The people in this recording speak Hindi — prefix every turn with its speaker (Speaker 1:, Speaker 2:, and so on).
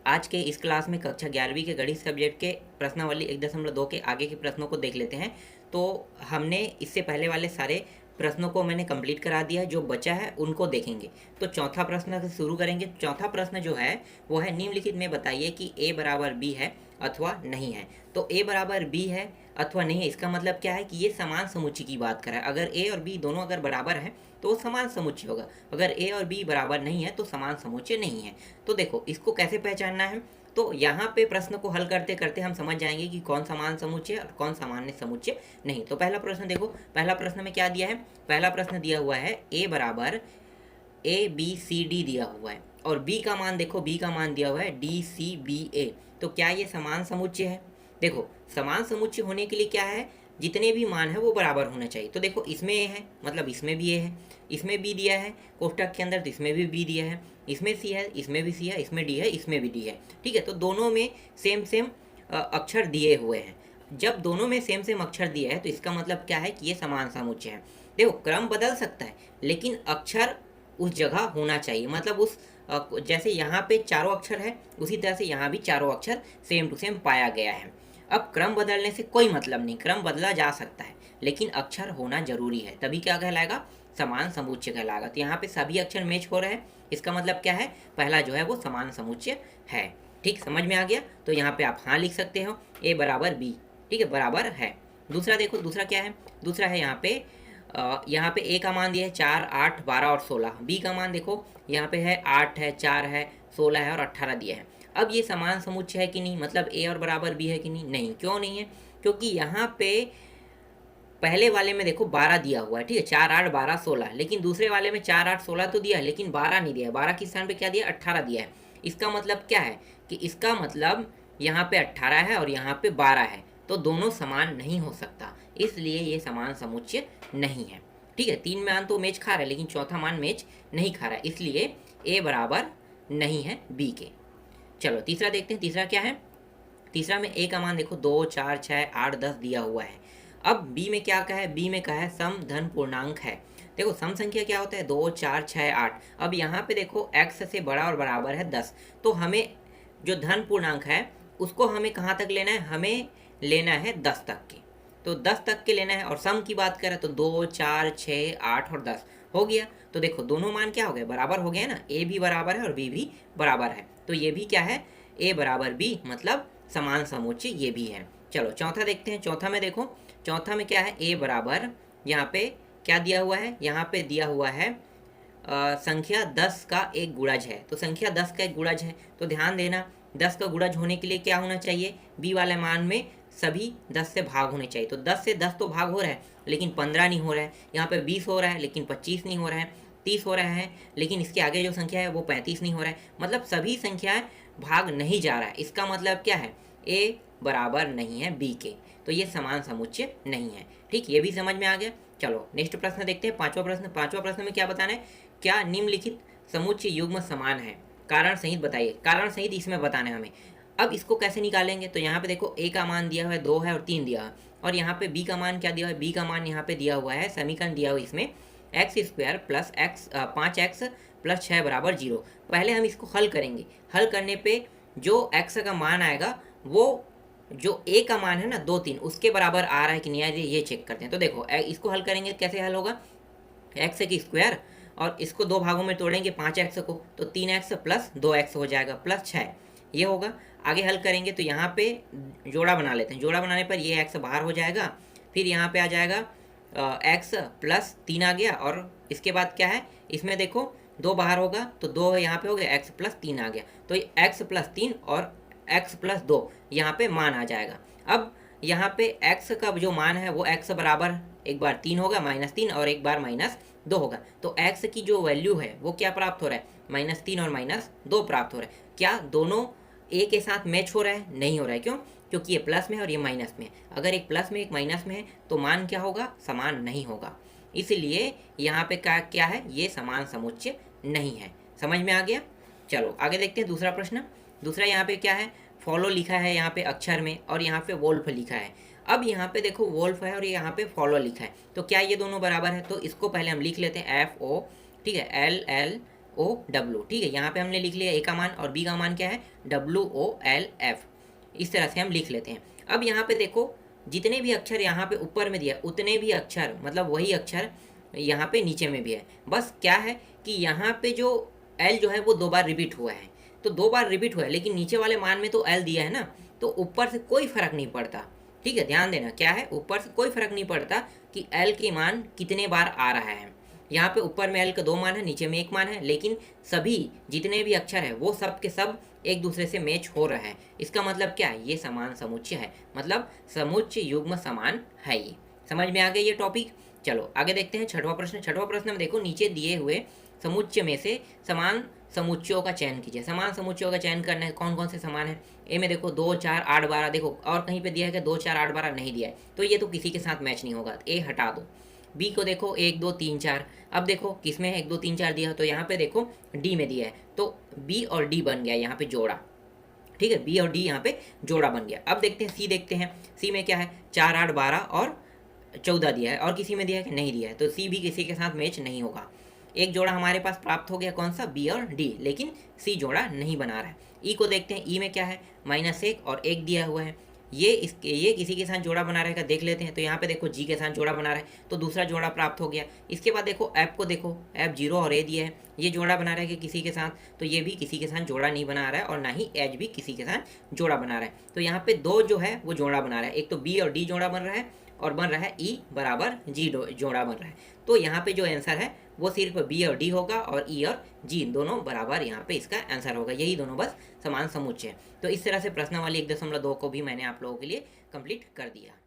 Speaker 1: आज के इस क्लास में कक्षा 11वीं के गणित सब्जेक्ट के प्रश्नावली 1.2 के आगे के प्रश्नों को देख लेते हैं। तो हमने इससे पहले वाले सारे प्रश्नों को मैंने कंप्लीट करा दिया है, जो बचा है उनको देखेंगे। तो चौथा प्रश्न से शुरू करेंगे। चौथा प्रश्न जो है वो है, निम्नलिखित में बताइए कि a बराबर b है अथवा नहीं है। तो a बराबर b है अथवा नहीं है, इसका मतलब क्या है कि ये समान समुच्चय की बात कर रहा है। अगर a और b दोनों अगर बराबर हैं तो वो समान समुच्चय होगा। अगर a और b बराबर नहीं है तो समान समुच्चय नहीं है। तो देखो इसको कैसे पहचानना है। तो यहाँ पे प्रश्न को हल करते करते हम समझ जाएंगे कि कौन समान समुच्चय और कौन सामान्य समुच्चय नहीं। तो पहला प्रश्न देखो, पहला प्रश्न में क्या दिया है। पहला प्रश्न दिया हुआ है a बराबर ABCD दिया हुआ है, और b का मान देखो, b का मान दिया हुआ है DCBA। तो क्या ये समान समुच्चय है। देखो समान समुच्चय होने के लिए क्या है, जितने भी मान है वो बराबर होना चाहिए। तो देखो इसमें a है मतलब इसमें भी a है, इसमें b दिया है कोष्टक के अंदर तो इसमें भी b दिया है, इसमें c है इसमें भी c है, इसमें d है इसमें भी d है। ठीक है, तो दोनों में सेम सेम अक्षर दिए हुए हैं। जब दोनों में सेम सेम अक्षर दिए हैं तो इसका मतलब क्या है कि ये समान समुच्चय है। देखो क्रम बदल सकता है लेकिन अक्षर उस जगह होना चाहिए। मतलब उस जैसे यहाँ पे चारों अक्षर है उसी तरह से यहाँ भी चारों अक्षर सेम टू सेम पाया गया है। अब क्रम बदलने से कोई मतलब नहीं, क्रम बदला जा सकता है लेकिन अक्षर होना जरूरी है, तभी क्या कहलाएगा, समान समुच्चय कहलाएगा। तो यहाँ पे सभी अक्षर मैच हो रहे हैं, इसका मतलब क्या है, पहला जो है वो समान समुच्चय है। ठीक, समझ में आ गया। तो यहाँ पे आप हाँ लिख सकते हो, a बराबर b। ठीक है, बराबर है। दूसरा देखो, दूसरा क्या है, दूसरा है यहाँ पे a का मान दिया है 4, 8, 12 और 16। b का मान देखो यहाँ पे है 8 है, 4 है, 16 है और 18 दिया है। अब ये समान समुच्चय है कि नहीं, मतलब a और बराबर b है कि नहीं, नहीं। क्यों नहीं है, क्योंकि यहाँ पे पहले वाले में देखो 12 दिया हुआ है। ठीक है, 4, 8, 12, 16, लेकिन दूसरे वाले में 4, 8, 16 तो दिया है लेकिन 12 नहीं दिया है। 12 के स्थान पे क्या दिया, 18 दिया है। इसका मतलब क्या है कि इसका मतलब यहाँ पे 18 है और यहाँ पे 12 है, तो दोनों समान नहीं हो सकता, इसलिए ये समान समुच्चय नहीं है। ठीक है, 3 मान तो मैच खा रहा है लेकिन चौथा मान मैच नहीं खा रहा है, इसलिए a बराबर नहीं है b के। चलो तीसरा देखते हैं, तीसरा क्या है। तीसरा में a का मान देखो 2, 4, 6, 8, 10 दिया हुआ है। अब b में क्या कहा है, b में कहा है सम धन पूर्णांक है। देखो सम संख्या क्या होता है, 2, 4, 6, 8। अब यहाँ पे देखो x से बड़ा और बराबर है 10, तो हमें जो धन पूर्णांक है उसको हमें कहाँ तक लेना है, हमें लेना है 10 तक के। तो 10 तक के लेना है, और सम की बात करें तो 2, 4, 6, 8 और 10 हो गया। तो देखो दोनों मान क्या हो गए, बराबर हो गया ना, a भी बराबर है और b भी बराबर है। तो ये भी क्या है, a बराबर b, मतलब समान समुच्चय ये भी है। चलो चौथा देखते हैं। चौथा में देखो, चौथा में क्या है, a बराबर यहाँ पे क्या दिया हुआ है, यहाँ पे दिया हुआ है संख्या 10 का एक गुणज है। तो संख्या 10 का एक गुणज है, तो ध्यान देना 10 का गुणज होने के लिए क्या होना चाहिए, b वाले मान में सभी 10 से भाग होने चाहिए। तो 10 से 10 तो भाग हो रहा है लेकिन 15 नहीं हो रहा है, यहाँ पे 20 हो रहा है लेकिन 25 नहीं हो रहा है, 30 हो रहा है लेकिन इसके आगे जो संख्या है वो 35 नहीं हो रहा है। मतलब सभी संख्याएं भाग नहीं जा रहा है, इसका मतलब क्या है, a बराबर नहीं है b के, तो ये समान समुच्चय नहीं है। ठीक, ये भी समझ में आ गया। चलो नेक्स्ट प्रश्न देखते हैं, पांचवा प्रश्न। पांचवा प्रश्न में क्या बताना है, क्या निम्नलिखित समुच्चय युग्म समान है, कारण सहित बताइए। कारण सहित इसमें बताना है हमें। अब इसको कैसे निकालेंगे, तो यहाँ पे देखो a का मान दिया हुआ है 2 है और 3 दिया है, और यहाँ पे b का मान क्या दिया हुआ है, b का मान यहाँ पे दिया हुआ है, समीकरण दिया हुआ है इसमें x² प्लस 5x प्लस 6 बराबर 0। पहले हम इसको हल करेंगे, हल करने पे जो x का मान आएगा वो जो a का मान है ना 2, 3 उसके बराबर आ रहा है कि नहीं आ रहा है, ये चेक करते हैं। तो देखो इसको हल करेंगे, कैसे हल होगा, x की स्क्वायर और इसको दो भागों में तोड़ेंगे 5x को, तो 3x प्लस 2x हो जाएगा प्लस 6, ये होगा। आगे हल करेंगे तो यहाँ पे जोड़ा बना लेते हैं, जोड़ा बनाने पर ये x बाहर हो जाएगा, फिर यहाँ पे आ जाएगा x प्लस 3 आ गया, और इसके बाद क्या है, इसमें देखो 2 बाहर होगा तो 2 यहाँ पे हो गया, x प्लस 3 आ गया, तो x प्लस 3 और x प्लस 2 यहाँ पे मान आ जाएगा। अब यहाँ पे x का जो मान है वो x बराबर एक बार 3 होगा -3 और एक बार -2 होगा। तो x की जो वैल्यू है वो क्या प्राप्त हो रहा है, -3 और -2 प्राप्त हो रहा है। क्या दोनों a के साथ मैच हो रहा है, नहीं हो रहा है। क्यों, क्योंकि ये प्लस में है और ये माइनस में है। अगर एक प्लस में एक माइनस में है तो मान क्या होगा, समान नहीं होगा, इसलिए यहाँ पे क्या क्या है, ये समान समुच्चय नहीं है। समझ में आ गया। चलो आगे देखते हैं दूसरा प्रश्न। दूसरा यहाँ पे क्या है, फॉलो लिखा है यहाँ पे अक्षर में और यहाँ पे वोल्फ लिखा है। अब यहाँ पे देखो वोल्फ है और यहाँ पे फॉलो लिखा है, तो क्या ये दोनों बराबर है, तो इसको पहले हम लिख लेते हैं FO। ठीक है, LL LOW। ठीक है, यहाँ पे हमने लिख लिया ए का मान और बी का मान क्या है WOLF। इस तरह से हम लिख लेते हैं। अब यहाँ पे देखो जितने भी अक्षर यहाँ पे ऊपर में दिया उतने भी अक्षर मतलब वही अक्षर यहाँ पे नीचे में भी है। बस क्या है कि यहाँ पे जो L जो है वो 2 बार रिपीट हुआ है, तो 2 बार रिपीट हुआ है, लेकिन नीचे वाले मान में तो L दिया है ना, तो ऊपर से कोई फर्क नहीं पड़ता। ठीक है, ध्यान देना क्या है, ऊपर से कोई फर्क नहीं पड़ता कि L के मान कितने बार आ रहा है। यहाँ पे ऊपर में L का 2 मान है, नीचे में 1 मान है, लेकिन सभी जितने भी अक्षर है वो सब के सब एक दूसरे से मैच हो रहा है। इसका मतलब क्या है, ये समान समुच्चय है, मतलब समुच्चय युग्म समान है। ये समझ में आ गया ये टॉपिक। चलो आगे देखते हैं छठवां प्रश्न। छठवां प्रश्न में देखो नीचे दिए हुए समुच्चय में से समान समुच्चयों का चयन कीजिए। समान समुच्चयों का चयन करना है, कौन कौन से समान है। ए में देखो 2 4 8 12, देखो और कहीं पे दिया है कि 2 4 8 12 नहीं दिया है, तो ये तो किसी के साथ मैच नहीं होगा, ए हटा दो। बी को देखो 1 2 3 4, अब देखो किसमें 1 2 3 4 दिया, तो यहाँ पे देखो डी में दिया है, तो बी और डी बन गया यहाँ पे जोड़ा। ठीक है, बी और डी यहाँ पे जोड़ा बन गया। अब देखते हैं सी, देखते हैं सी में क्या है 4 8 12 और 14 दिया है, और किसी में दिया है कि नहीं दिया है, तो सी भी किसी के साथ मैच नहीं होगा। एक जोड़ा हमारे पास प्राप्त हो गया, कौन सा, बी और डी, लेकिन सी जोड़ा नहीं बना रहा है। ई को देखते हैं, ई में क्या है -1 और 1 दिया हुआ है, ये किसी के साथ जोड़ा बना रहेगा, देख लेते हैं। तो यहाँ पे देखो जी के साथ जोड़ा बना रहा है, तो दूसरा जोड़ा प्राप्त हो गया। इसके बाद देखो ऐप को देखो, ऐप 0 और ए दिया है, ये जोड़ा बना रहा है कि किसी के साथ, तो ये भी किसी के साथ जोड़ा नहीं बना रहा है, और ना ही एच भी किसी के साथ जोड़ा बना रहा है। तो यहाँ पे 2 जो है वो जोड़ा बना रहा है, एक तो बी और डी जोड़ा बन रहा है, और बन रहा है ई बराबर जी जोड़ा बन रहा है। तो यहाँ पे जो आंसर है वो सिर्फ बी और डी होगा, और ई और जी दोनों बराबर यहाँ पे इसका आंसर होगा। यही दोनों बस समान समुच्चय है। तो इस तरह से प्रश्नावली 1.2 को भी मैंने आप लोगों के लिए कंप्लीट कर दिया।